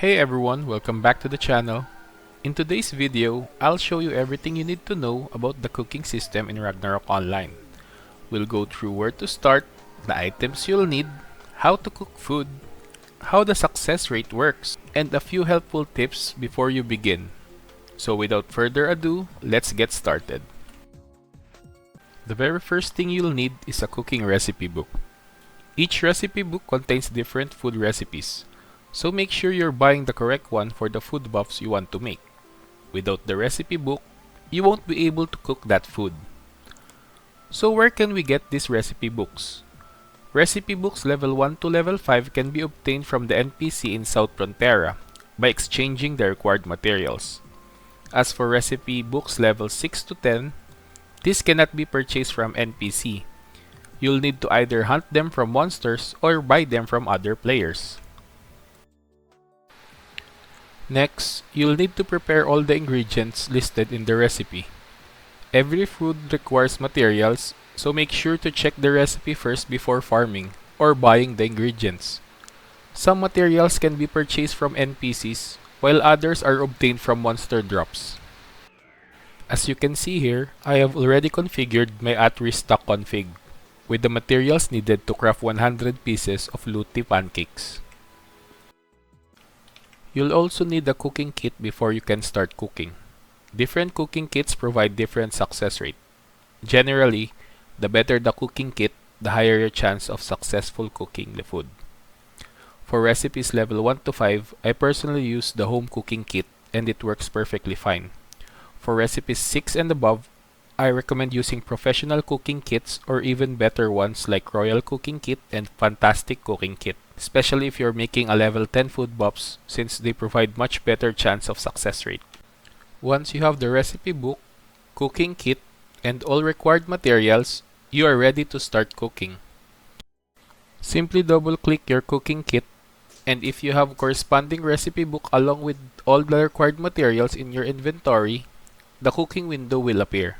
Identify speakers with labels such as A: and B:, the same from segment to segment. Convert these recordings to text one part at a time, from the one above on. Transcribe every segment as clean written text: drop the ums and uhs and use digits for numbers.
A: Hey everyone, welcome back to the channel. In today's video, I'll show you everything you need to know about the cooking system in Ragnarok Online. We'll go through where to start, the items you'll need, how to cook food, how the success rate works, and a few helpful tips before you begin. So without further ado, let's get started. The very first thing you'll need is a cooking recipe book. Each recipe book contains different food recipes, so make sure you're buying the correct one for the food buffs you want to make. Without the recipe book, you won't be able to cook that food. So where can we get these recipe books? Recipe books level 1 to level 5 can be obtained from the NPC in South Frontera by exchanging the required materials. As for recipe books level 6 to 10, this cannot be purchased from NPC. You'll need to either hunt them from monsters or buy them from other players. Next, you'll need to prepare all the ingredients listed in the recipe. Every food requires materials, so make sure to check the recipe first before farming or buying the ingredients. Some materials can be purchased from NPCs, while others are obtained from monster drops. As you can see here, I have already configured my @restock config with the materials needed to craft 100 pieces of Luti pancakes. You'll also need a cooking kit before you can start cooking. Different cooking kits provide different success rate. Generally, the better the cooking kit, the higher your chance of successful cooking the food. For recipes level 1 to 5, I personally use the home cooking kit and it works perfectly fine. For recipes 6 and above, I recommend using professional cooking kits or even better ones like Royal Cooking Kit and Fantastic Cooking Kit, especially if you're making a level 10 food buffs since they provide much better chance of success rate. Once you have the recipe book, cooking kit, and all required materials, you are ready to start cooking. Simply double-click your cooking kit, and if you have corresponding recipe book along with all the required materials in your inventory, the cooking window will appear.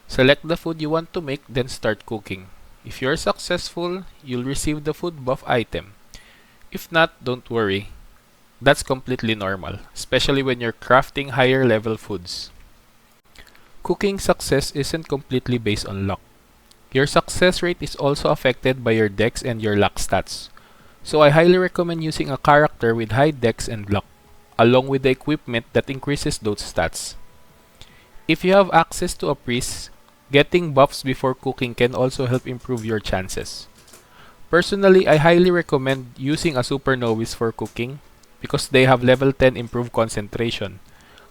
A: Select the food you want to make, then start cooking. If you're successful, you'll receive the food buff item. If not, don't worry. That's completely normal, especially when you're crafting higher level foods. Cooking success isn't completely based on luck. Your success rate is also affected by your dex and your luck stats. So I highly recommend using a character with high dex and luck, along with the equipment that increases those stats. If you have access to a priest, getting buffs before cooking can also help improve your chances. Personally, I highly recommend using a Super Novice for cooking because they have level 10 improved concentration,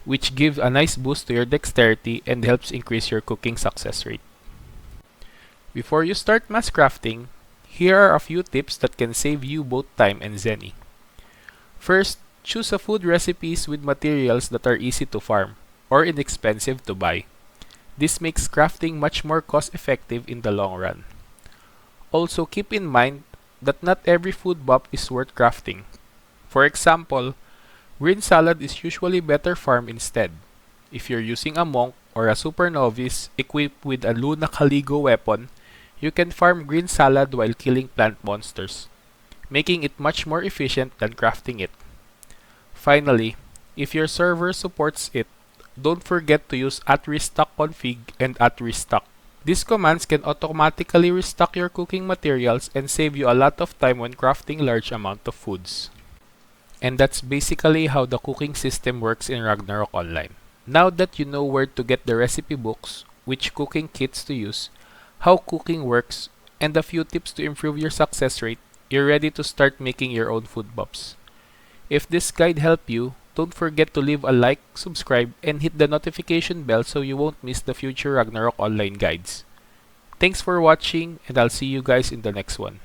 A: which gives a nice boost to your dexterity and helps increase your cooking success rate. Before you start mass crafting, here are a few tips that can save you both time and zenny. First, choose a food recipes with materials that are easy to farm or inexpensive to buy. This makes crafting much more cost-effective in the long run. Also, keep in mind that not every food buff is worth crafting. For example, green salad is usually better farmed instead. If you're using a monk or a super novice equipped with a Luna Caligo weapon, you can farm green salad while killing plant monsters, making it much more efficient than crafting it. Finally, if your server supports it, don't forget to use @restock config and @restock. These commands can automatically restock your cooking materials and save you a lot of time when crafting large amount of foods. And that's basically how the cooking system works in Ragnarok Online. Now that you know where to get the recipe books, which cooking kits to use, how cooking works, and a few tips to improve your success rate, you're ready to start making your own food buffs. If this guide helped you, don't forget to leave a like, subscribe, and hit the notification bell so you won't miss the future Ragnarok Online guides. Thanks for watching, and I'll see you guys in the next one.